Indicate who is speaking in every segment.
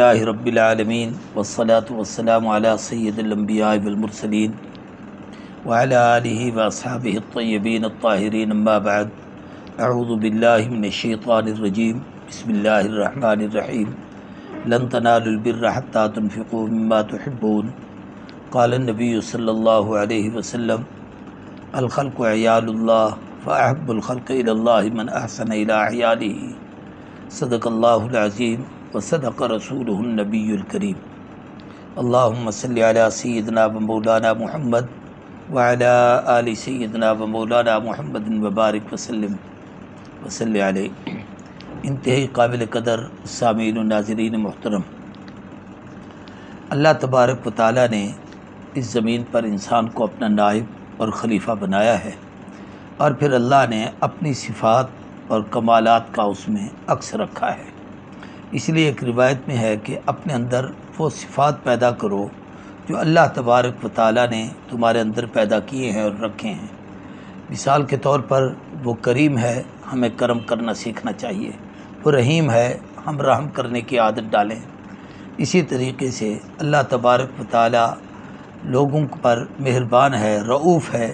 Speaker 1: للہ رب العالمین والصلاة والسلام علی سید الانبیاء والمرسلین وعلی آلہ واصحابہ الطیبین الطاہرین اما بعد اعوذ باللہ من الشیطان الرجیم بسم اللہ الرحمن الرحیم لن تنالوا البر حتى تنفقوا مما تحبون قال النبی صلی اللہ علیہ وسلم الخلق عیال اللہ فأحب الخلق إلى اللہ من احسن إلى عیالہ صدق اللہ العظیم وصدق رسولہ النبی الکریم اللہم صلی علی سیدنا و مولانا محمد وعلی آل سیدنا و مولانا محمد وبارک وسلم وصلی علیہ۔ انتہائی قابل قدر سامعین و ناظرین محترم، اللہ تبارک و تعالیٰ نے اس زمین پر انسان کو اپنا نائب اور خلیفہ بنایا ہے، اور پھر اللہ نے اپنی صفات اور کمالات کا اس میں عکس رکھا ہے۔ اس لیے ایک روایت میں ہے کہ اپنے اندر وہ صفات پیدا کرو جو اللہ تبارک و تعالیٰ نے تمہارے اندر پیدا کیے ہیں اور رکھے ہیں۔ مثال کے طور پر وہ کریم ہے، ہمیں کرم کرنا سیکھنا چاہیے۔ وہ رحیم ہے، ہم رحم کرنے کی عادت ڈالیں۔ اسی طریقے سے اللہ تبارک و تعالیٰ لوگوں پر مہربان ہے، رؤوف ہے،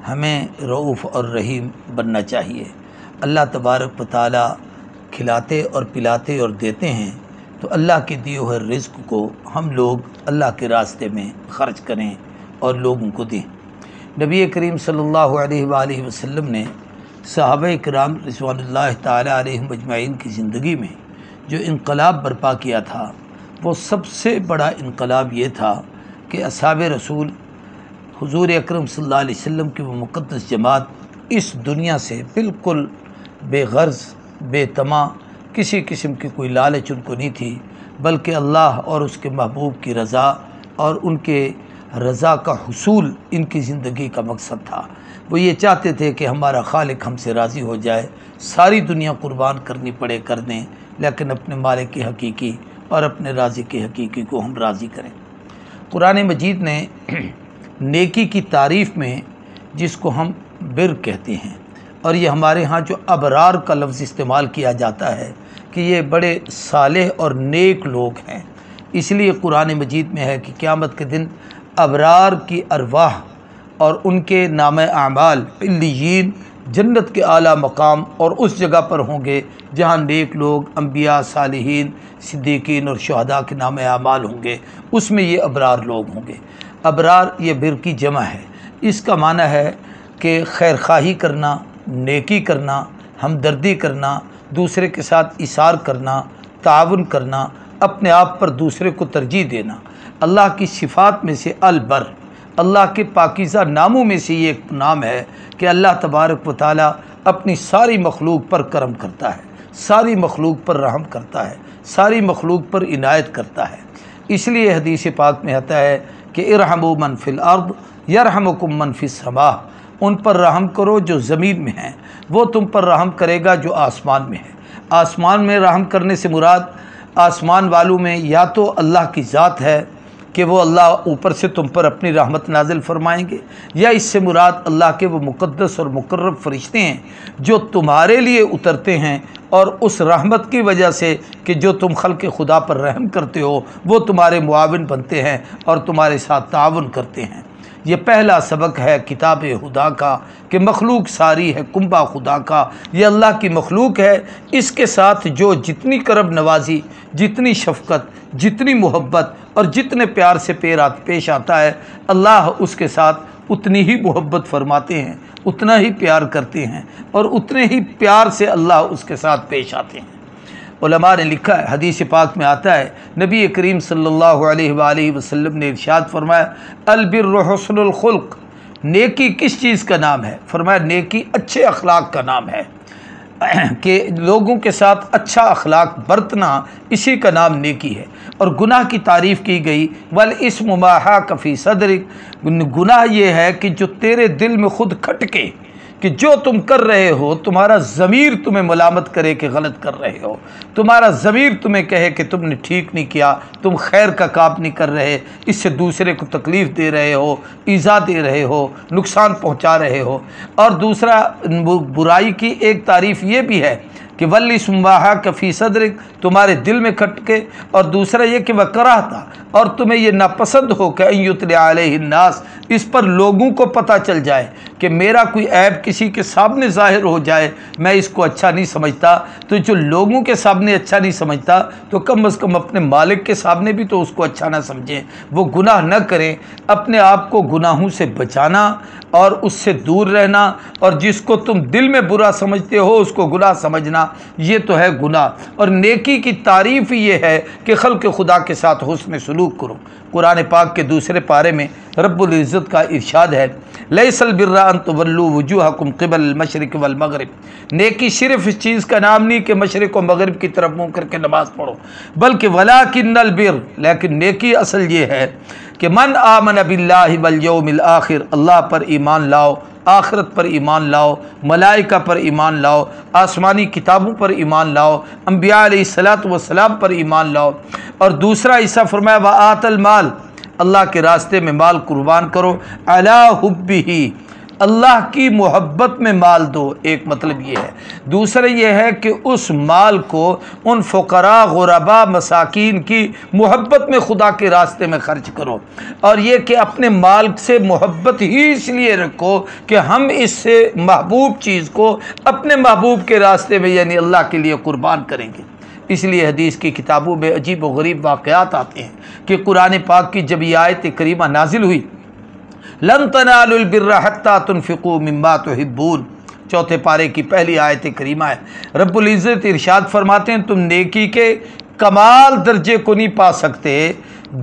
Speaker 1: ہمیں رؤوف اور رحیم بننا چاہیے۔ اللہ تبارک و تعالیٰ کھلاتے اور پلاتے اور دیتے ہیں، تو اللہ کے دیے ہوئے رزق کو ہم لوگ اللہ کے راستے میں خرچ کریں اور لوگوں کو دیں۔ نبی کریم صلی اللہ علیہ وآلہ وسلم نے صحابہ کرام رضوان اللہ تعالی علیہم اجمعین کی زندگی میں جو انقلاب برپا کیا تھا، وہ سب سے بڑا انقلاب یہ تھا کہ اصحاب رسول حضور اکرم صلی اللہ علیہ وسلم کی وہ مقدس جماعت اس دنیا سے بالکل بے غرض، بے طمع، کسی قسم کی کوئی لالچ ان کو نہیں تھی، بلکہ اللہ اور اس کے محبوب کی رضا اور ان کے رضا کا حصول ان کی زندگی کا مقصد تھا۔ وہ یہ چاہتے تھے کہ ہمارا خالق ہم سے راضی ہو جائے، ساری دنیا قربان کرنی پڑے کر دیں، لیکن اپنے مالک کی حقیقی اور اپنے رازق کی حقیقی کو ہم راضی کریں۔ قرآن مجید نے نیکی کی تعریف میں جس کو ہم بر کہتے ہیں، اور یہ ہمارے ہاں جو ابرار کا لفظ استعمال کیا جاتا ہے کہ یہ بڑے صالح اور نیک لوگ ہیں، اس لیے قرآن مجید میں ہے کہ قیامت کے دن ابرار کی ارواح اور ان کے نام اعمال علیین جنت کے اعلیٰ مقام اور اس جگہ پر ہوں گے جہاں نیک لوگ، انبیاء، صالحین، صدیقین اور شہداء کے نام اعمال ہوں گے، اس میں یہ ابرار لوگ ہوں گے۔ ابرار یہ بر کی جمع ہے، اس کا معنی ہے کہ خیر خواہی کرنا، نیکی کرنا، ہمدردی کرنا، دوسرے کے ساتھ ایثار کرنا، تعاون کرنا، اپنے آپ پر دوسرے کو ترجیح دینا۔ اللہ کی صفات میں سے البر، اللہ کے پاکیزہ ناموں میں سے یہ ایک نام ہے کہ اللہ تبارک و تعالیٰ اپنی ساری مخلوق پر کرم کرتا ہے، ساری مخلوق پر رحم کرتا ہے، ساری مخلوق پر عنایت کرتا ہے۔ اس لیے حدیث پاک میں آتا ہے کہ ارحموا من فی الارض یرحمکم من فی السماء، ان پر رحم کرو جو زمین میں ہیں، وہ تم پر رحم کرے گا جو آسمان میں ہے۔ آسمان میں رحم کرنے سے مراد آسمان والوں میں یا تو اللہ کی ذات ہے کہ وہ اللہ اوپر سے تم پر اپنی رحمت نازل فرمائیں گے، یا اس سے مراد اللہ کے وہ مقدس اور مقرب فرشتے ہیں جو تمہارے لیے اترتے ہیں، اور اس رحمت کی وجہ سے کہ جو تم خلق خدا پر رحم کرتے ہو وہ تمہارے معاون بنتے ہیں اور تمہارے ساتھ تعاون کرتے ہیں۔ یہ پہلا سبق ہے کتاب خدا کا کہ مخلوق ساری ہے کنبہ خدا کا، یہ اللہ کی مخلوق ہے، اس کے ساتھ جو جتنی کرم نوازی، جتنی شفقت، جتنی محبت اور جتنے پیار سے پیش آتا ہے، اللہ اس کے ساتھ اتنی ہی محبت فرماتے ہیں، اتنا ہی پیار کرتے ہیں، اور اتنے ہی پیار سے اللہ اس کے ساتھ پیش آتے ہیں۔ علماء نے لکھا ہے، حدیث پاک میں آتا ہے، نبی کریم صلی اللہ علیہ وآلہ وسلم نے ارشاد فرمایا البر حسن الخلق، نیکی کس چیز کا نام ہے؟ فرمایا نیکی اچھے اخلاق کا نام ہے، کہ لوگوں کے ساتھ اچھا اخلاق برتنا، اسی کا نام نیکی ہے۔ اور گناہ کی تعریف کی گئی والاسم ما حاک فی صدرک، گناہ یہ ہے کہ جو تیرے دل میں خود کھٹکے کہ جو تم کر رہے ہو، تمہارا ضمیر تمہیں ملامت کرے کہ غلط کر رہے ہو، تمہارا ضمیر تمہیں کہے کہ تم نے ٹھیک نہیں کیا، تم خیر کا کام نہیں کر رہے، اس سے دوسرے کو تکلیف دے رہے ہو، ایذا دے رہے ہو، نقصان پہنچا رہے ہو۔ اور دوسرا برائی کی ایک تعریف یہ بھی ہے کہ ولی سمواہا کفی صدرک، تمہارے دل میں کھٹکے، اور دوسرا یہ کہ وکراہتا، اور تمہیں یہ ناپسند ہو کہ ان یطلع علیہ الناس، اس پر لوگوں کو پتہ چل جائے کہ میرا کوئی عیب کسی کے سامنے ظاہر ہو جائے، میں اس کو اچھا نہیں سمجھتا۔ تو جو لوگوں کے سامنے اچھا نہیں سمجھتا تو کم از کم اپنے مالک کے سامنے بھی تو اس کو اچھا نہ سمجھیں، وہ گناہ نہ کریں۔ اپنے آپ کو گناہوں سے بچانا اور اس سے دور رہنا، اور جس کو تم دل میں برا سمجھتے ہو اس کو گناہ سمجھنا، یہ تو ہے گناہ۔ اور نیکی کی تعریف یہ ہے کہ خلق خدا کے ساتھ حسن سلوک کرو۔ قرآن پاک کے دوسرے پارے میں رب العزت کا ارشاد ہے، لیس البر ان تولوا وجوہکم قبل المشرق والمغرب، نیکی صرف اس چیز کا نام نہیں کہ مشرق و مغرب کی طرف منہ کر کے نماز پڑھو، بلکہ ولکن البر، لیکن نیکی اصل یہ ہے کہ من آمن باللہ والیوم الآخر، اللہ پر ایمان لاؤ، آخرت پر ایمان لاؤ، ملائکہ پر ایمان لاؤ، آسمانی کتابوں پر ایمان لاؤ، انبیاء علیہ السلام پر ایمان لاؤ۔ اور دوسرا حصہ فرمایا وآت المال، اللہ کے راستے میں مال قربان کرو، علی حبہ، اللہ کی محبت میں مال دو، ایک مطلب یہ ہے۔ دوسرا یہ ہے کہ اس مال کو ان فقراء، غرباء، مساکین کی محبت میں خدا کے راستے میں خرچ کرو، اور یہ کہ اپنے مال سے محبت ہی اس لیے رکھو کہ ہم اس سے محبوب چیز کو اپنے محبوب کے راستے میں یعنی اللہ کے لیے قربان کریں گے۔ اس لیے حدیث کی کتابوں میں عجیب و غریب واقعات آتے ہیں کہ قرآن پاک کی جب یہ آیت کریمہ نازل ہوئی، لن تنالوا البر حتى تنفقوا مما تحبون، چوتھے پارے کی پہلی آیت کریمہ ہے۔ رب العزت ارشاد فرماتے ہیں تم نیکی کے کمال درجے کو نہیں پا سکتے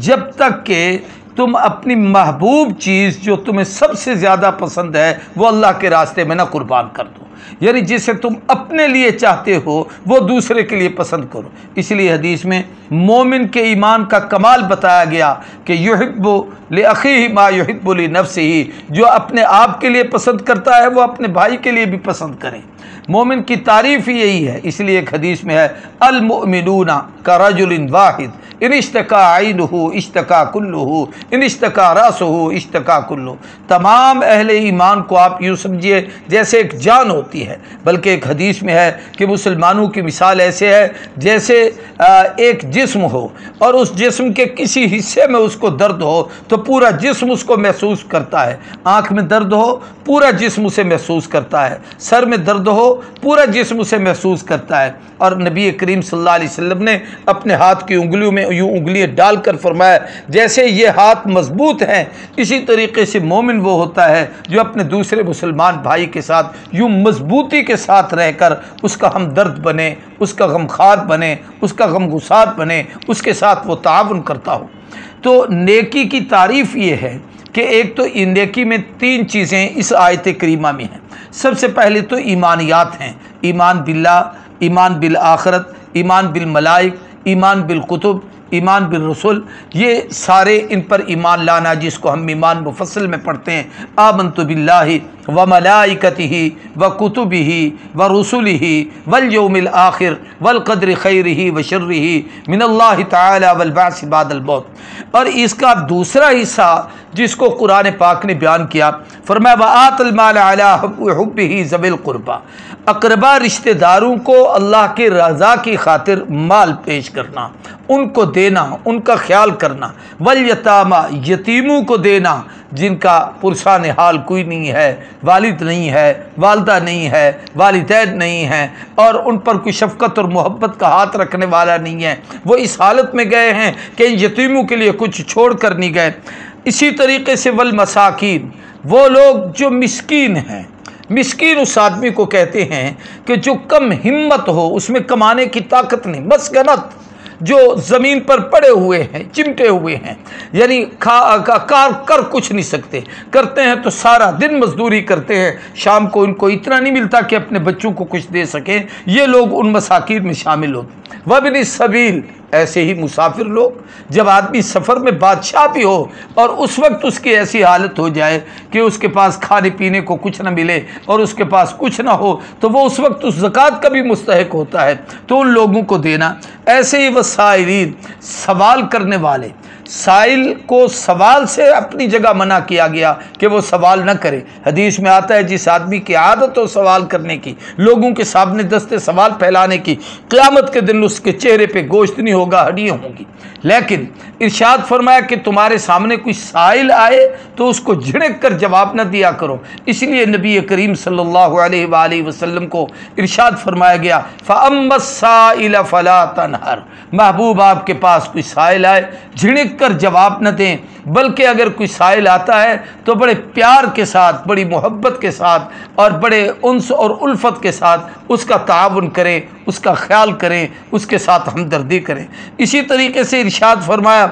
Speaker 1: جب تک کہ تم اپنی محبوب چیز جو تمہیں سب سے زیادہ پسند ہے وہ اللہ کے راستے میں نہ قربان کر دو، یعنی جسے تم اپنے لیے چاہتے ہو وہ دوسرے کے لیے پسند کرو۔ اس لیے حدیث میں مومن کے ایمان کا کمال بتایا گیا کہ یحب لأخیہ ما یحب لنفسہ، جو اپنے آپ کے لیے پسند کرتا ہے وہ اپنے بھائی کے لیے بھی پسند کرے۔ مومن کی تعریف یہی ہے، اس لیے ایک حدیث میں ہے المؤمنون کرجل واحد ان اشتکا عینہ اشتکا کلہ ان اشتکا راسہ اشتکا کلہ، تمام اہل ایمان کو آپ یوں سمجھیے جیسے ایک جان ہوتی ہے، بلکہ ایک حدیث میں ہے کہ مسلمانوں کی مثال ایسے ہے جیسے ایک جسم ہو اور اس جسم کے کسی حصے میں اس کو درد ہو تو پورا جسم اس کو محسوس کرتا ہے، آنکھ میں درد ہو پورا جسم اسے محسوس کرتا ہے، سر میں درد ہو پورا جسم اسے محسوس کرتا ہے۔ اور نبی کریم صلی اللہ علیہ وسلم نے اپنے ہاتھ کی انگلیوں میں یوں انگلیاں ڈال کر فرمایا جیسے یہ ہاتھ مضبوط ہیں اسی طریقے سے مومن وہ ہوتا ہے جو اپنے دوسرے مسلمان بھائی کے ساتھ یوں مضبوطی کے ساتھ رہ کر اس کا ہمدرد بنے، اس کا غمخوار بنے، اس کا غمگسار بنے، اس کے ساتھ وہ تعاون کرتا ہو۔ تو نیکی کی تعریف یہ ہے کہ ایک تو نیکی میں تین چیزیں اس آیت کریمہ میں ہیں۔ سب سے پہلے تو ایمانیات ہیں، ایمان باللہ، ایمان بالآخرت، ایمان بالملائک، ایمان بالکتب، ایمان بالرسل، یہ سارے ان پر ایمان لانا جس کو ہم ایمان مفصل میں پڑھتے ہیں، آمنت باللہ وملائکتہ وکتبہ ورسلہ والیوم الآخر والقدر خیرہ وشرہ من اللہ تعالی والبعث بعد الموت۔ اور اس کا دوسرا حصہ جس کو قرآن پاک نے بیان کیا، فرمایا وآت المال علی حبہ ذوی القربى، اقربا رشتہ داروں کو اللہ کے رضا کی خاطر مال پیش کرنا، ان کو دینا، ان کا خیال کرنا، والیتامی، یتیموں کو دینا جن کا پرسان حال کوئی نہیں ہے، والد نہیں ہے، والدہ نہیں ہے، والدین نہیں ہیں، اور ان پر کوئی شفقت اور محبت کا ہاتھ رکھنے والا نہیں ہے، وہ اس حالت میں گئے ہیں کہ ان یتیموں کے لیے کچھ چھوڑ کر نہیں گئے۔ اسی طریقے سے والمساکین، وہ لوگ جو مسکین ہیں، مسکین اس آدمی کو کہتے ہیں کہ جو کم ہمت ہو، اس میں کمانے کی طاقت نہیں، مسکنت، جو زمین پر پڑے ہوئے ہیں، چمٹے ہوئے ہیں، یعنی کار کر کچھ نہیں سکتے، کرتے ہیں تو سارا دن مزدوری کرتے ہیں، شام کو ان کو اتنا نہیں ملتا کہ اپنے بچوں کو کچھ دے سکیں، یہ لوگ ان مساکین میں شامل ہوتے۔ وابن السبیل، ایسے ہی مسافر لوگ، جب آدمی سفر میں بادشاہ بھی ہو اور اس وقت اس کی ایسی حالت ہو جائے کہ اس کے پاس کھانے پینے کو کچھ نہ ملے اور اس کے پاس کچھ نہ ہو تو وہ اس وقت اس زکوٰۃ کا بھی مستحق ہوتا ہے، تو ان لوگوں کو دینا۔ ایسے ہی وسائلین، سوال کرنے والے، سائل کو سوال سے اپنی جگہ منع کیا گیا کہ وہ سوال نہ کرے۔ حدیث میں آتا ہے جس آدمی کی عادت ہو سوال کرنے کی، لوگوں کے سامنے دستے سوال پھیلانے کی، قیامت کے دن اس کے چہرے پہ گوشت نہیں ہوگا، ہڈیاں ہوں گی۔ لیکن ارشاد فرمایا کہ تمہارے سامنے کوئی سائل آئے تو اس کو جھڑک کر جواب نہ دیا کرو۔ اس لیے نبی کریم صلی اللہ علیہ وآلہ وسلم کو ارشاد فرمایا گیا فَأَمَّا السَّائِلَ فَلَا تَنْهَرْ، محبوب آپ کے پاس کوئی سائل آئے جھڑک کر جواب نہ دیں، بلکہ اگر کوئی سائل آتا ہے تو بڑے پیار کے ساتھ، بڑی محبت کے ساتھ اور بڑے انس اور الفت کے ساتھ اس کا تعاون کریں، اس کا خیال کریں، اس کے ساتھ ہمدردی کریں۔ اسی طریقے سے ارشاد فرمایا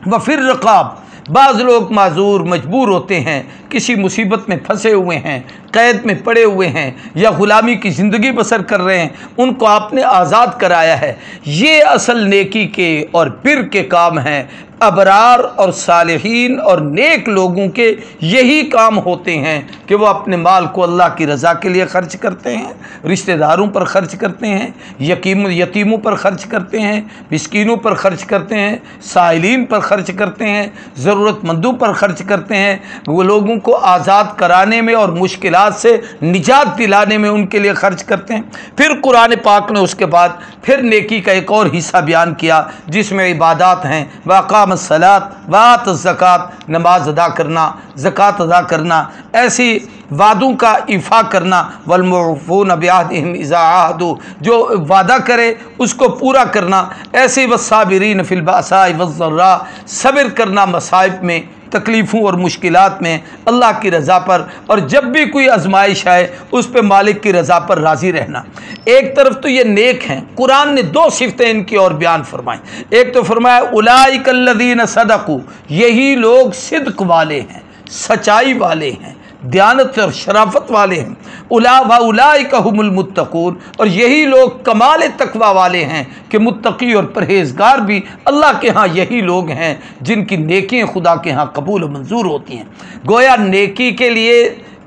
Speaker 1: وَفِي الرِّقَابِ، بعض لوگ معذور مجبور ہوتے ہیں، کسی مصیبت میں پھنسے ہوئے ہیں، قید میں پڑے ہوئے ہیں یا غلامی کی زندگی بسر کر رہے ہیں، ان کو آپ نے آزاد کرایا ہے۔ یہ اصل نیکی کے اور بر کے کام ہیں۔ ابرار اور صالحین اور نیک لوگوں کے یہی کام ہوتے ہیں کہ وہ اپنے مال کو اللہ کی رضا کے لیے خرچ کرتے ہیں، رشتہ داروں پر خرچ کرتے ہیں، یتیموں پر خرچ کرتے ہیں، مسکینوں پر خرچ کرتے ہیں، سائلین پر خرچ کرتے ہیں، ضرورت مندوں پر خرچ کرتے ہیں، وہ لوگوں کو آزاد کرانے میں اور مشکلات سے نجات دلانے میں ان کے لیے خرچ کرتے ہیں۔ پھر قرآن پاک نے اس کے بعد پھر نیکی کا ایک اور حصہ بیان کیا جس میں عبادات ہیں، واقام الصلاۃ وآت الزکوٰۃ، نماز ادا کرنا، زکوٰۃ ادا کرنا، ایسی وعدوں کا ایفا کرنا، والموفون بعہدہم اذا عاہدوا، جو وعدہ کرے اس کو پورا کرنا، ایسے والصابرین فی البأساء والضراء، صبر کرنا مصائب میں، تکلیفوں اور مشکلات میں اللہ کی رضا پر، اور جب بھی کوئی آزمائش آئے اس پہ مالک کی رضا پر راضی رہنا۔ ایک طرف تو یہ نیک ہیں، قرآن نے دو صفتیں ان کی اور بیان فرمائیں۔ ایک تو فرمایا اولئک الذین صدقوا، یہی لوگ صدق والے ہیں، سچائی والے ہیں، دیانت اور شرافت والے ہیں۔ اولئک هم المتقون، اور یہی لوگ کمال تقوی والے ہیں کہ متقی اور پرہیزگار بھی اللہ کے ہاں یہی لوگ ہیں جن کی نیکیاں خدا کے ہاں قبول و منظور ہوتی ہیں۔ گویا نیکی کے لیے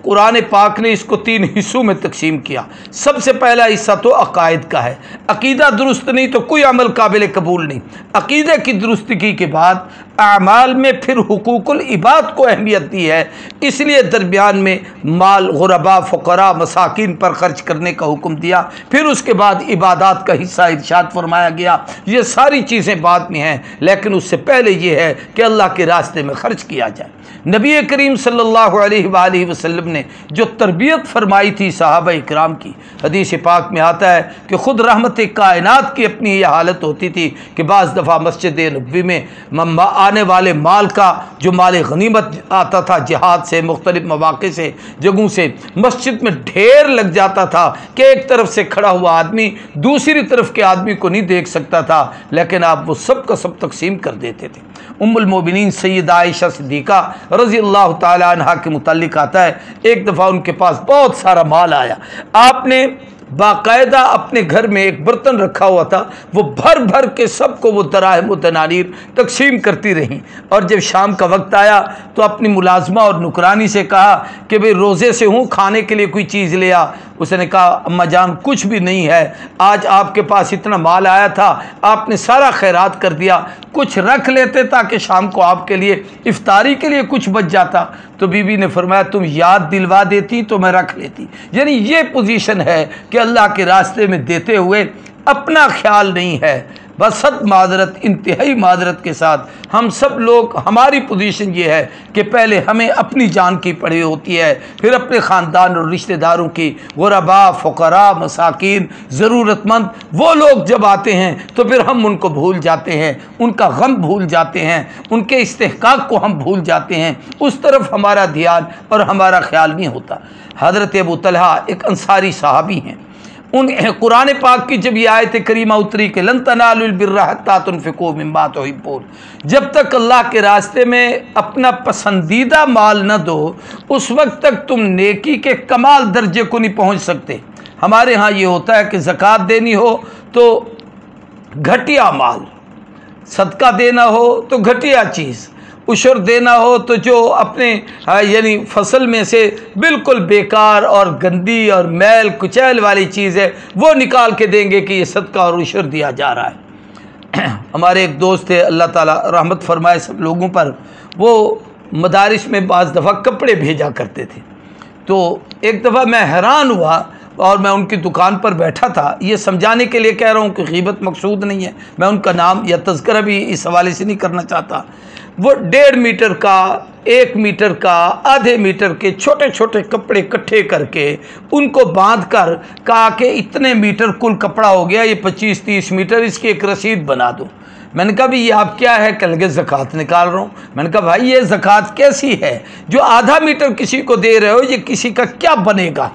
Speaker 1: قرآن پاک نے اس کو 3 حصوں میں تقسیم کیا۔ سب سے پہلا حصہ تو عقائد کا ہے، عقیدہ درست نہیں تو کوئی عمل قابل قبول نہیں۔ عقیدے کی درستگی کے بعد اعمال میں پھر حقوق العباد کو اہمیت دی ہے، اس لیے درمیان میں مال غرباء، فقراء، مساکین پر خرچ کرنے کا حکم دیا۔ پھر اس کے بعد عبادات کا حصہ ارشاد فرمایا گیا۔ یہ ساری چیزیں بعد میں ہیں، لیکن اس سے پہلے یہ ہے کہ اللہ کے راستے میں خرچ کیا جائے۔ نبی کریم صلی اللہ علیہ وآلہ وسلم نے جو تربیت فرمائی تھی صحابہ اکرام کی، حدیث پاک میں آتا ہے کہ خود رحمت کائنات کی اپنی یہ حالت ہوتی تھی کہ بعض دفعہ مسجد نبوی میں آنے والے مال کا، جو مال غنیمت آتا تھا جہاد سے، مختلف مواقع سے، جگہوں سے، مسجد میں ڈھیر لگ جاتا تھا کہ ایک طرف سے کھڑا ہوا آدمی دوسری طرف کے آدمی کو نہیں دیکھ سکتا تھا، لیکن آپ وہ سب کا سب تقسیم کر دیتے تھے۔ ام المومنین سیدہ عائشہ صدیقہ رضی اللہ تعالی عنہا کے متعلق آتا ہے ایک دفعہ ان کے پاس بہت سارا مال آیا، آپ نے باقاعدہ اپنے گھر میں ایک برتن رکھا ہوا تھا، وہ بھر بھر کے سب کو وہ دراہم و دنانیر تقسیم کرتی رہیں، اور جب شام کا وقت آیا تو اپنی ملازمہ اور نکرانی سے کہا کہ بھئی روزے سے ہوں، کھانے کے لیے کوئی چیز لے آ۔ اس نے کہا اماں جان کچھ بھی نہیں ہے، آج آپ کے پاس اتنا مال آیا تھا، آپ نے سارا خیرات کر دیا، کچھ رکھ لیتے تاکہ شام کو آپ کے لیے افطاری کے لیے کچھ بچ جاتا۔ تو بی بی نے فرمایا تم یاد دلوا دیتی تو میں رکھ لیتی۔ یعنی یہ پوزیشن ہے کہ اللہ کے راستے میں دیتے ہوئے اپنا خیال نہیں ہے، بصد معذرت، انتہائی معذرت کے ساتھ ہم سب لوگ، ہماری پوزیشن یہ ہے کہ پہلے ہمیں اپنی جان کی پڑی ہوتی ہے، پھر اپنے خاندان اور رشتہ داروں کی، غرباء، فقراء، مساکین، ضرورت مند، وہ لوگ جب آتے ہیں تو پھر ہم ان کو بھول جاتے ہیں، ان کا غم بھول جاتے ہیں، ان کے استحقاق کو ہم بھول جاتے ہیں، اس طرف ہمارا دھیان اور ہمارا خیال نہیں ہوتا۔ حضرت ابو طلحہ ایک انصاری صحابی ہیں، ان قرآن پاک کی جب یہ آیت کریمہ اتری کہ لن تنالوا البر حتی تنفقوا مما تحبون، جب تک اللہ کے راستے میں اپنا پسندیدہ مال نہ دو اس وقت تک تم نیکی کے کمال درجے کو نہیں پہنچ سکتے۔ ہمارے ہاں یہ ہوتا ہے کہ زکوٰۃ دینی ہو تو گھٹیا مال، صدقہ دینا ہو تو گھٹیا چیز، عشر دینا ہو تو جو اپنے یعنی فصل میں سے بالکل بیکار اور گندی اور میل کچیل والی چیز ہے وہ نکال کے دیں گے کہ یہ صدقہ اور عشر دیا جا رہا ہے۔ ہمارے ایک دوست تھے، اللہ تعالیٰ رحمت فرمائے سب لوگوں پر، وہ مدارس میں بعض دفعہ کپڑے بھیجا کرتے تھے۔ تو ایک دفعہ میں حیران ہوا اور میں ان کی دکان پر بیٹھا تھا، یہ سمجھانے کے لیے کہہ رہا ہوں کہ غیبت مقصود نہیں ہے، میں ان کا نام یا تذکرہ بھی اس حوالے سے نہیں کرنا چاہتا۔ وہ 1.5 میٹر کا، 1 میٹر کا، آدھے میٹر کے چھوٹے چھوٹے کپڑے اکٹھے کر کے ان کو باندھ کر کہا کہ اتنے میٹر کل کپڑا ہو گیا، یہ 25-30 میٹر، اس کی ایک رسید بنا دو۔ میں نے کہا بھی یہ آپ کیا ہے؟ کہ لگے زکوٰۃ نکال رہا ہوں۔ میں نے کہا بھائی یہ زکوٰۃ کیسی ہے؟ جو آدھا میٹر کسی کو دے رہے ہو، یہ کسی کا کیا بنے گا؟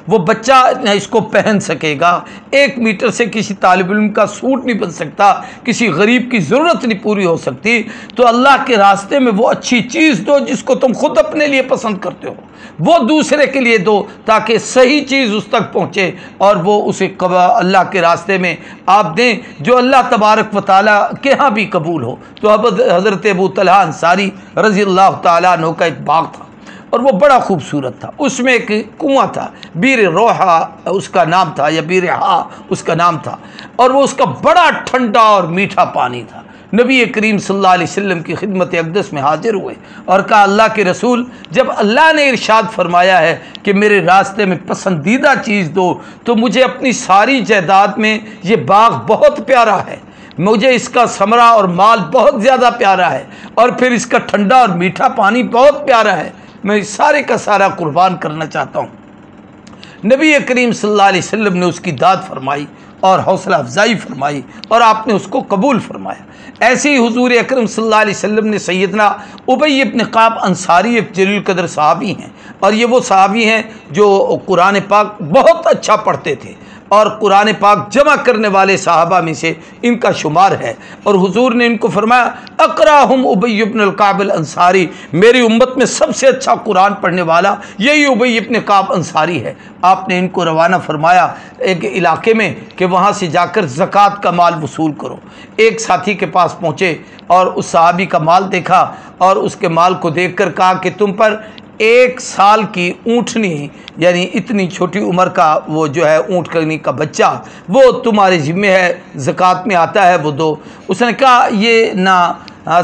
Speaker 1: وہ بچہ اس کو پہن سکے گا؟ 1 میٹر سے کسی طالب علم کا سوٹ نہیں بن سکتا، کسی غریب کی ضرورت نہیں پوری ہو سکتی۔ تو اللہ کے راستے میں وہ اچھی چیز دو جس کو تم خود اپنے لیے پسند کرتے ہو، وہ دوسرے کے لیے دو تاکہ صحیح چیز اس تک پہنچے اور وہ اسے اللہ کے راستے میں آپ دیں جو اللہ تبارک و تعالیٰ کے ہاں بھی قبول ہو۔ تو حضرت ابو طلحہ انصاری رضی اللہ تعالیٰ عنہ کا ایک باغ تھا اور وہ بڑا خوبصورت تھا، اس میں ایک کنواں تھا، بیر روحا اس کا نام تھا یا بیر ہا اس کا نام تھا، اور وہ اس کا بڑا ٹھنڈا اور میٹھا پانی تھا۔ نبی کریم صلی اللہ علیہ وسلم کی خدمت اقدس میں حاضر ہوئے اور کہا اللہ کے رسول، جب اللہ نے ارشاد فرمایا ہے کہ میرے راستے میں پسندیدہ چیز دو، تو مجھے اپنی ساری جائیداد میں یہ باغ بہت پیارا ہے، مجھے اس کا ثمرہ اور مال بہت زیادہ پیارا ہے، اور پھر اس کا ٹھنڈا اور میٹھا پانی بہت پیارا ہے، میں سارے کا سارا قربان کرنا چاہتا ہوں۔ نبی کریم صلی اللہ علیہ وسلم نے اس کی داد فرمائی اور حوصلہ افزائی فرمائی اور آپ نے اس کو قبول فرمایا۔ ایسے ہی حضور اکرم صلی اللہ علیہ وسلم نے سیدنا ابی ابن قعب انصاری ایک جلیل قدر صحابی ہیں، اور یہ وہ صحابی ہیں جو قرآن پاک بہت اچھا پڑھتے تھے اور قرآن پاک جمع کرنے والے صحابہ میں سے ان کا شمار ہے، اور حضور نے ان کو فرمایا اقراہم ابی ابن القعب الانصاری، میری امت میں سب سے اچھا قرآن پڑھنے والا یہی ابی ابن قعب انصاری ہے۔ آپ نے ان کو روانہ فرمایا ایک علاقے میں کہ وہاں سے جا کر زکوٰۃ کا مال وصول کرو۔ ایک ساتھی کے پاس پہنچے اور اس صحابی کا مال دیکھا اور اس کے مال کو دیکھ کر کہا کہ تم پر 1 سال کی اونٹنی، یعنی اتنی چھوٹی عمر کا وہ جو ہے اونٹ کرنی کا بچہ، وہ تمہارے ذمہ ہے، زکوٰۃ میں آتا ہے، وہ دو۔ اس نے کہا یہ نہ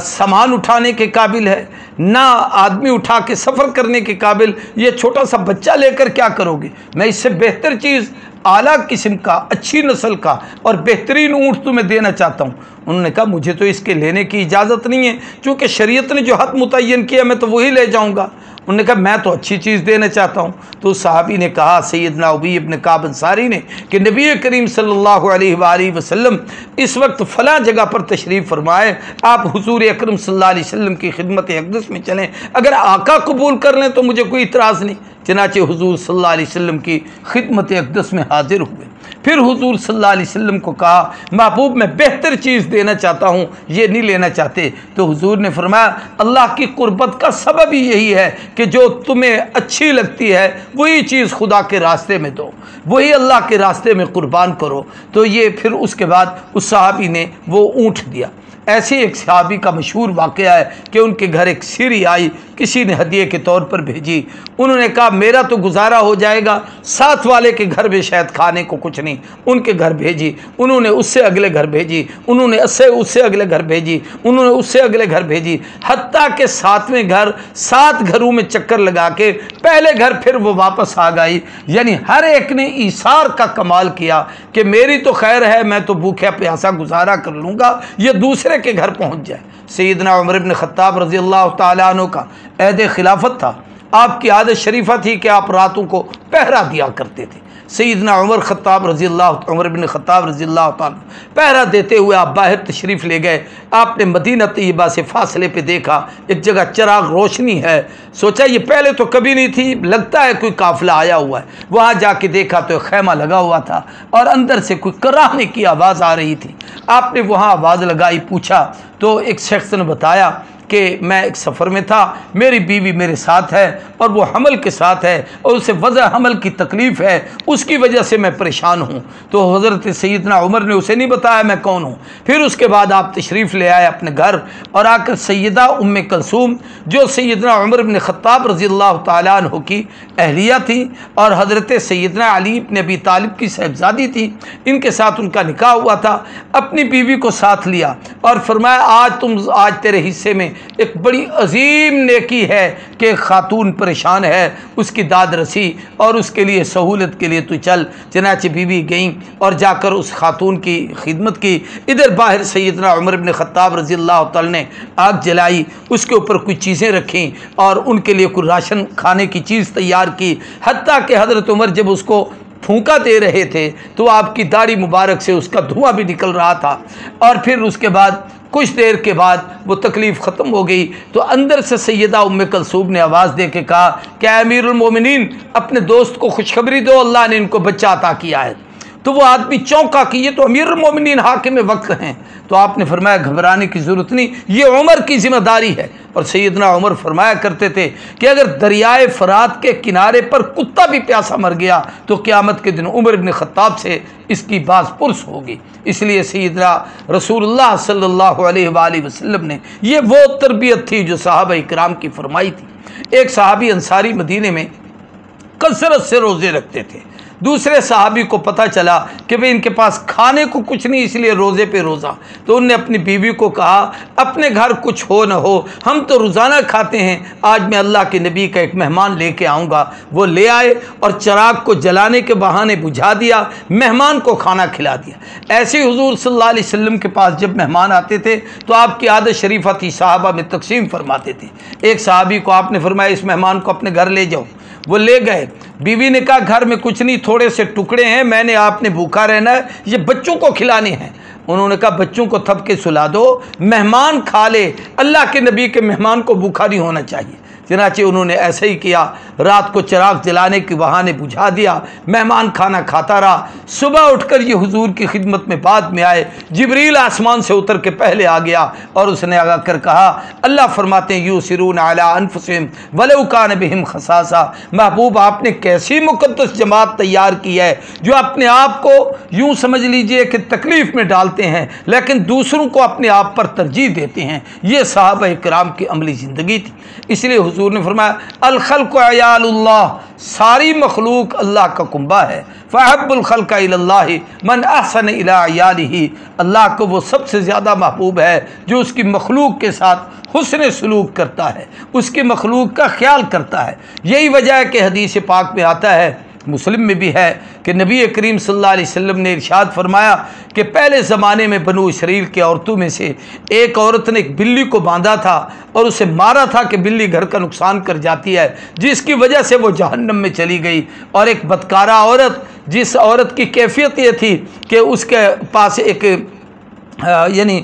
Speaker 1: سامان اٹھانے کے قابل ہے، نہ آدمی اٹھا کے سفر کرنے کے قابل، یہ چھوٹا سا بچہ لے کر کیا کرو گے؟ میں اس سے بہتر چیز، اعلیٰ قسم کا، اچھی نسل کا اور بہترین اونٹ تمہیں دینا چاہتا ہوں۔ انہوں نے کہا مجھے تو اس کے لینے کی اجازت نہیں ہے، چونکہ شریعت نے جو حد متعین کیا میں تو وہی لے جاؤں گا۔ انہوں نے کہا میں تو اچھی چیز دینا چاہتا ہوں۔ تو صحابی نے کہا، سیدنا ابی ابن قعب انصاری نے، کہ نبی کریم صلی اللہ علیہ وآلہ وسلم اس وقت فلاں جگہ پر تشریف فرمائے، آپ حضور اکرم صلی اللہ علیہ وسلم کی خدمت اقدس میں چلیں، اگر آقا قبول کر لیں تو مجھے کوئی اعتراض نہیں۔ چنانچہ حضور صلی اللہ علیہ وسلم کی خدمت اقدس میں حاضر ہوئے۔ پھر حضور صلی اللہ علیہ وسلم کو کہا محبوب میں بہتر چیز دینا چاہتا ہوں، یہ نہیں لینا چاہتے؟ تو حضور نے فرمایا اللہ کی قربت کا سبب ہی یہی ہے کہ جو تمہیں اچھی لگتی ہے وہی چیز خدا کے راستے میں دو، وہی اللہ کے راستے میں قربان کرو۔ تو یہ پھر اس کے بعد اس صحابی نے وہ اونٹ دیا۔ ایسے ایک صحابی کا مشہور واقعہ ہے کہ ان کے گھر ایک سیری آئی، کسی نے ہدیے کے طور پر بھیجی۔ انہوں نے کہا میرا تو گزارا ہو جائے گا، ساتھ والے کے گھر میں شاید کھانے کو کچھ نہیں، ان کے گھر بھیجی، انہوں نے اس سے اگلے گھر بھیجی، انہوں نے اس سے اگلے گھر بھیجی، انہوں نے اس سے اگلے گھر بھیجی، حتیٰ کہ 7ویں گھر 7 گھروں میں چکر لگا کے پہلے گھر پھر وہ واپس آ گئی۔ یعنی ہر ایک نے ایثار کا کمال کیا کہ میری تو خیر ہے، میں تو بھوکا پیاسا گزارا کر لوں گا، یہ دوسرے کے گھر پہنچ جائے۔ سیدنا عمر بن خطاب رضی اللہ تعالیٰ عنہ کا عہد خلافت تھا، آپ کی عادت شریفہ تھی کہ آپ راتوں کو پہرا دیا کرتے تھے۔ سیدنا عمر بن خطاب رضی اللہ تعالیٰ پہرا دیتے ہوئے آپ باہر تشریف لے گئے۔ آپ نے مدینہ طیبہ سے فاصلے پہ دیکھا ایک جگہ چراغ روشنی ہے، سوچا یہ پہلے تو کبھی نہیں تھی، لگتا ہے کوئی قافلہ آیا ہوا ہے۔ وہاں جا کے دیکھا تو ایک خیمہ لگا ہوا تھا اور اندر سے کوئی کراہنے کی آواز آ رہی تھی۔ آپ نے وہاں آواز لگائی، پوچھا تو ایک شخص نے بتایا کہ میں ایک سفر میں تھا، میری بیوی میرے ساتھ ہے اور وہ حمل کے ساتھ ہے اور اسے وضع حمل کی تکلیف ہے، اس کی وجہ سے میں پریشان ہوں۔ تو حضرت سیدنا عمر نے اسے نہیں بتایا میں کون ہوں۔ پھر اس کے بعد آپ تشریف لے آئے اپنے گھر اور آ کر سیدہ ام کلثوم جو سیدنا عمر بن خطاب رضی اللہ تعالیٰ عنہ کی اہلیہ تھیں اور حضرت سیدنا علی بن ابی طالب کی صاحبزادی تھی، ان کے ساتھ ان کا نکاح ہوا تھا، اپنی بیوی کو ساتھ لیا اور فرمایا آج تیرے حصے میں ایک بڑی عظیم نیکی ہے کہ خاتون پریشان ہے، اس کی داد رسی اور اس کے لیے سہولت کے لیے تو چل۔ چنانچہ بیوی گئیں اور جا کر اس خاتون کی خدمت کی۔ ادھر باہر سیدنا عمر بن خطاب رضی اللہ تعالی نے آگ جلائی، اس کے اوپر کچھ چیزیں رکھیں اور ان کے لیے کوئی راشن کھانے کی چیز تیار کی، حتیٰ کہ حضرت عمر جب اس کو پھونکا دے رہے تھے تو آپ کی داڑھی مبارک سے اس کا دھواں بھی نکل رہا تھا۔ اور پھر اس کے بعد کچھ دیر کے بعد وہ تکلیف ختم ہو گئی تو اندر سے سیدہ ام کلثوم نے آواز دے کے کہا کہ امیر المومنین اپنے دوست کو خوشخبری دو، اللہ نے ان کو بچہ عطا کیا ہے۔ تو وہ آدمی چونکا کہ یہ تو امیر المومنین حاکم وقت ہیں۔ تو آپ نے فرمایا گھبرانے کی ضرورت نہیں، یہ عمر کی ذمہ داری ہے۔ اور سیدنا عمر فرمایا کرتے تھے کہ اگر دریائے فرات کے کنارے پر کتا بھی پیاسا مر گیا تو قیامت کے دن عمر بن خطاب سے اس کی باز پرس ہوگی۔ اس لیے سیدنا رسول اللہ صلی اللہ علیہ وآلہ وسلم نے یہ وہ تربیت تھی جو صحابہ اکرام کی فرمائی تھی۔ ایک صحابی انصاری مدینے میں کثرت سے روزے رکھتے تھے۔ دوسرے صحابی کو پتہ چلا کہ بھئی ان کے پاس کھانے کو کچھ نہیں، اس لیے روزے پہ روزہ۔ تو انہوں نے اپنی بیوی کو کہا اپنے گھر کچھ ہو نہ ہو ہم تو روزانہ کھاتے ہیں، آج میں اللہ کے نبی کا ایک مہمان لے کے آؤں گا۔ وہ لے آئے اور چراغ کو جلانے کے بہانے بجھا دیا، مہمان کو کھانا کھلا دیا۔ ایسے حضور صلی اللہ علیہ وسلم کے پاس جب مہمان آتے تھے تو آپ کی عادت شریفہ تھی صحابہ میں تقسیم فرماتے تھے۔ ایک صحابی کو آپ نے فرمایا اس مہمان کو اپنے گھر لے جاؤ، وہ لے گئے۔ بیوی نے کہا گھر میں کچھ نہیں، تھوڑے سے ٹکڑے ہیں، میں نے آپ نے بھوکا رہنا ہے، یہ بچوں کو کھلانے ہیں۔ انہوں نے کہا بچوں کو تھپ کے سلا دو، مہمان کھا لے، اللہ کے نبی کے مہمان کو بھوکا نہیں ہونا چاہیے۔ چنانچہ انہوں نے ایسا ہی کیا، رات کو چراغ جلانے کے بہانے بجھا دیا، مہمان کھانا کھاتا رہا۔ صبح اٹھ کر یہ حضور کی خدمت میں بعد میں آئے، جبریل آسمان سے اتر کے پہلے آ گیا اور اس نے آگا کر کہا اللہ فرماتے ہیں یوسرون علی انفسہم ولو کان بہم خصاصہ، محبوب آپ نے کیسی مقدس جماعت تیار کی ہے جو اپنے آپ کو یوں سمجھ لیجئے کہ تکلیف میں ڈالتے ہیں لیکن دوسروں کو اپنے آپ پر ترجیح دیتے ہیں۔ یہ صحابہ کرام کی عملی زندگی تھی۔ اس لیے حضور نے فرمایا الخلق عیال اللہ، ساری مخلوق اللہ کا کنبہ ہے۔ فاحب الخلق الی اللہ من احسن الی عیالہ، اللہ کو وہ سب سے زیادہ محبوب ہے جو اس کی مخلوق کے ساتھ حسن سلوک کرتا ہے، اس کی مخلوق کا خیال کرتا ہے۔ یہی وجہ ہے کہ حدیث پاک میں آتا ہے، مسلم میں بھی ہے، کہ نبی کریم صلی اللہ علیہ وسلم نے ارشاد فرمایا کہ پہلے زمانے میں بنو اسرائیل کی عورتوں میں سے ایک عورت نے ایک بلی کو باندھا تھا اور اسے مارا تھا کہ بلی گھر کا نقصان کر جاتی ہے، جس کی وجہ سے وہ جہنم میں چلی گئی۔ اور ایک بدکارہ عورت، جس عورت کی کیفیت یہ تھی کہ اس کے پاس ایک یعنی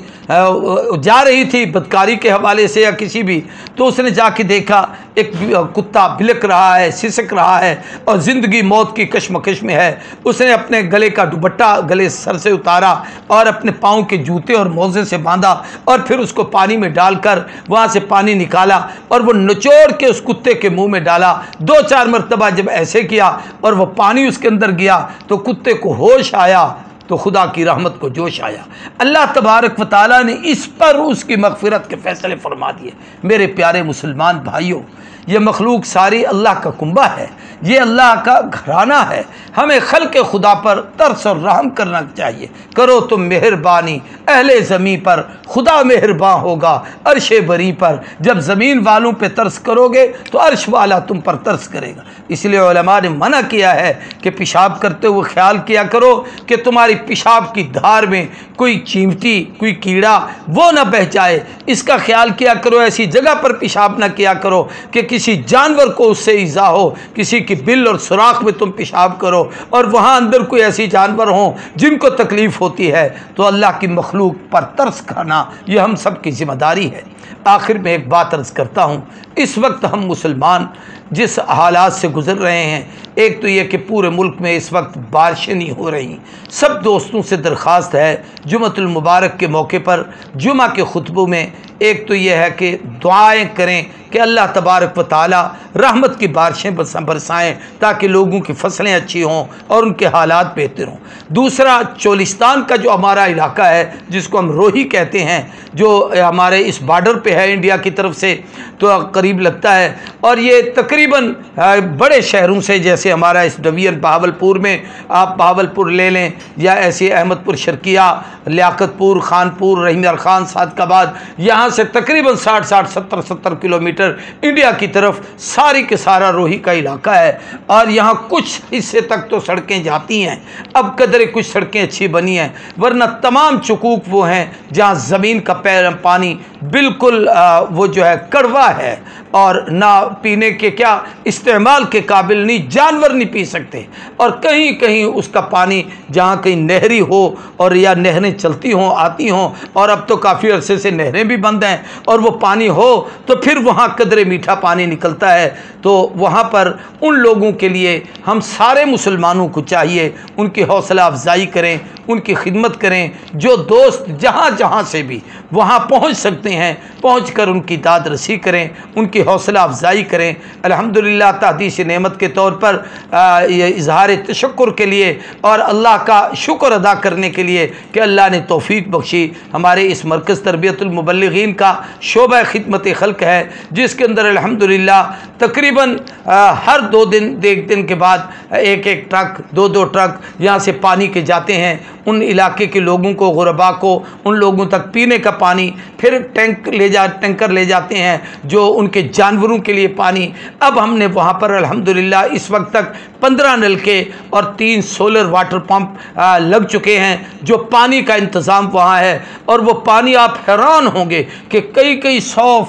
Speaker 1: جا رہی تھی بدکاری کے حوالے سے یا کسی بھی، تو اس نے جا کے دیکھا ایک کتا بلک رہا ہے، سسک رہا ہے اور زندگی موت کی کشمکش میں ہے۔ اس نے اپنے گلے کا دوپٹہ گلے سر سے اتارا اور اپنے پاؤں کے جوتے اور موزے سے باندھا اور پھر اس کو پانی میں ڈال کر وہاں سے پانی نکالا اور وہ نچوڑ کے اس کتے کے منہ میں ڈالا۔ 2-4 مرتبہ جب ایسے کیا اور وہ پانی اس کے اندر گیا تو کتے کو ہوش آیا تو خدا کی رحمت کو جوش آیا۔ اللہ تبارک و تعالیٰ نے اس پر اس کی مغفرت کے فیصلے فرما دیے۔ میرے پیارے مسلمان بھائیوں، یہ مخلوق ساری اللہ کا کنبہ ہے، یہ اللہ کا گھرانہ ہے۔ ہمیں خلق خدا پر ترس اور رحم کرنا چاہیے۔ کرو تم مہربانی اہل زمین پر، خدا مہربان ہوگا عرش بری پر۔ جب زمین والوں پہ ترس کرو گے تو عرش والا تم پر ترس کرے گا۔ اس لیے علماء نے منع کیا ہے کہ پیشاب کرتے ہوئے خیال کیا کرو کہ تمہاری پیشاب کی دھار میں کوئی چیمٹی، کوئی کیڑا وہ نہ بہہ جائے۔ اس کا خیال کیا کرو، ایسی جگہ پر پیشاب نہ کیا کرو کہ کسی جانور کو اس سے ایذا ہو، کسی کی بل اور سوراخ میں تم پیشاب کرو اور وہاں اندر کوئی ایسی جانور ہوں جن کو تکلیف ہوتی ہے، تو اللہ کی مخلوق پر ترس کھانا یہ ہم سب کی ذمہ داری ہے۔ آخر میں ایک بات عرض کرتا ہوں، اس وقت ہم مسلمان جس حالات سے گزر رہے ہیں، ایک تو یہ کہ پورے ملک میں اس وقت بارشیں نہیں ہو رہی۔ سب دوستوں سے درخواست ہے جمعۃ المبارک کے موقع پر جمعہ کے خطبوں میں ایک تو یہ ہے کہ دعائیں کریں کہ اللہ تبارک و تعالی رحمت کی بارشیں برسائیں تاکہ لوگوں کی فصلیں اچھی ہوں اور ان کے حالات بہتر ہوں۔ دوسرا، چولستان کا جو ہمارا علاقہ ہے جس کو ہم روہی کہتے ہیں، جو ہمارے اس بارڈر پہ ہے انڈیا کی طرف سے تو قریب لگتا ہے، اور یہ تقریباً بڑے شہروں سے، جیسے ہمارا اس ڈویژن بہاولپور میں آپ بہاولپور لے لیں، یا ایسے احمد پور شرقیہ، لیاقت پور، خانپور، رحیم یار خان، صادق آباد، یہاں سے تقریباً 60-70 کلومیٹر انڈیا کی طرف ساری کے سارا روہی کا علاقہ ہے، اور یہاں کچھ حصے تک تو سڑکیں جاتی ہیں، اب قدرے کچھ سڑکیں اچھی بنی ہیں، ورنہ تمام چکوک وہ ہیں جہاں زمین کا پانی بالکل وہ جو ہے کڑوا ہے اور نہ پینے کے کیا استعمال کے قابل نہیں، جانور نہیں پی سکتے، اور کہیں کہیں اس کا پانی جہاں کہیں نہری ہو اور یا نہریں چلتی ہوں آتی ہوں، اور اب تو کافی عرصے سے نہریں بھی بند ہیں، اور وہ پانی ہو تو پھر وہاں قدرے میٹھا پانی نکلتا ہے۔ تو وہاں پر ان لوگوں کے لیے ہم سارے مسلمانوں کو چاہیے ان کی حوصلہ افزائی کریں، ان کی خدمت کریں، جو دوست جہاں جہاں سے بھی وہاں پہنچ سکتے ہیں پہنچ کر ان کی داد رسی کریں، ان کی حوصلہ افزائی کریں۔ الحمدللہ تحدیث نعمت کے طور پر یہ اظہار تشکر کے لیے اور اللہ کا شکر ادا کرنے کے لیے کہ اللہ نے توفیق بخشی، ہمارے اس مرکز تربیت المبلغین کا شعبہ خدمت خلق ہے، جس کے اندر الحمدللہ تقریباً ہر ایک دن کے بعد ایک ٹرک، دو ٹرک یہاں سے پانی کے جاتے ہیں ان علاقے کے لوگوں کو، غربا کو، ان لوگوں تک پینے کا پانی، پھر ٹینکر لے جاتے ہیں جو ان کے جانوروں کے لیے پانی۔ اب ہم نے وہاں پر الحمدللہ اس وقت تک 15 نلکے اور 3 سولر واٹر پمپ لگ چکے ہیں، جو پانی کا انتظام وہاں ہے، اور وہ پانی آپ حیران ہوں گے کہ کئی 100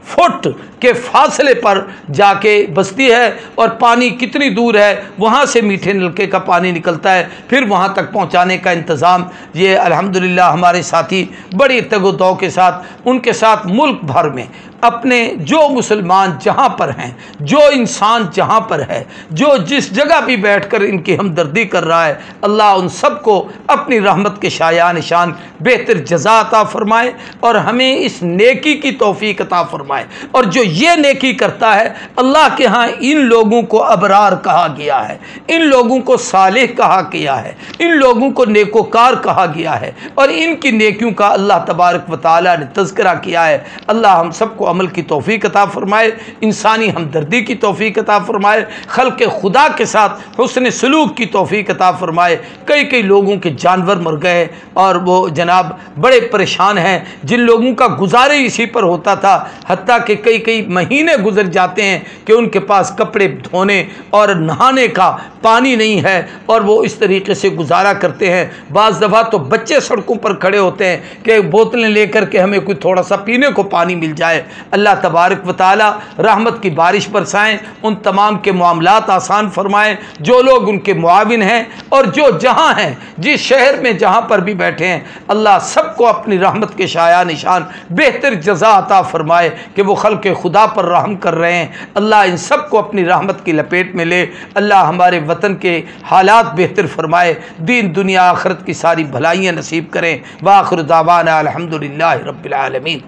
Speaker 1: فٹ کے فاصلے پر جا کے بستی ہے، اور پانی کتنی دور ہے، وہاں سے میٹھے نلکے کا پانی نکلتا ہے، پھر وہاں تک پہنچانے کا انتظام یہ الحمدللہ ہمارے ساتھی بڑی تگ و دو کے ساتھ، ان کے ساتھ ملک بھر میں اپنے جو مسلمان جہاں پر ہیں، جو انسان جہاں پر ہے، جو جس جگہ بھی بیٹھ کر ان کی ہمدردی کر رہا ہے، اللہ ان سب کو اپنی رحمت کے شایان نشان بہتر جزا عطا فرمائے، اور ہمیں اس نیکی کی توفیق عطا فرمائے۔ اور جو یہ نیکی کرتا ہے، اللہ کے ہاں ان لوگوں کو ابرار کہا گیا ہے، ان لوگوں کو صالح کہا گیا ہے، ان لوگوں کو نیکوکار کہا گیا ہے، اور ان کی نیکیوں کا اللہ تبارک و تعالی نے تذکرہ کیا ہے۔ اللہ ہم سب کو عمل کی توفیق عطا فرمائے، انسانی ہمدردی کی توفیق عطا فرمائے، خلق خدا کے ساتھ حسن سلوک کی توفیق عطا فرمائے۔ کئی لوگوں کے جانور مر گئے اور وہ جناب بڑے پریشان ہیں، جن لوگوں کا گزارے اسی پر ہوتا تھا، حتیٰ کہ کئی مہینے گزر جاتے ہیں کہ ان کے پاس کپڑے دھونے اور نہانے کا پانی نہیں ہے، اور وہ اس طریقے سے گزارا کرتے ہیں۔ بعض دفعہ تو بچے سڑکوں پر کھڑے ہوتے ہیں کہ بوتلیں لے کر کے ہمیں کوئی تھوڑا سا پینے کو پانی مل جائے۔ اللہ تبارک و تعالی رحمت کی بارش برسائیں، ان تمام کے معاملات آسان فرمائیں، جو لوگ ان کے معاون ہیں اور جو جہاں ہیں، جس شہر میں جہاں پر بھی بیٹھے ہیں، اللہ سب کو اپنی رحمت کے شایع نشان بہتر جزا عطا فرمائے کہ وہ خلق خدا پر رحم کر رہے ہیں۔ اللہ ان سب کو اپنی رحمت کی لپیٹ میں لے۔ اللہ ہمارے وطن کے حالات بہتر فرمائے، دین دنیا آخرت کی ساری بھلائیاں نصیب کریں۔ وآخر دعوانا الحمدللہ رب العالمین۔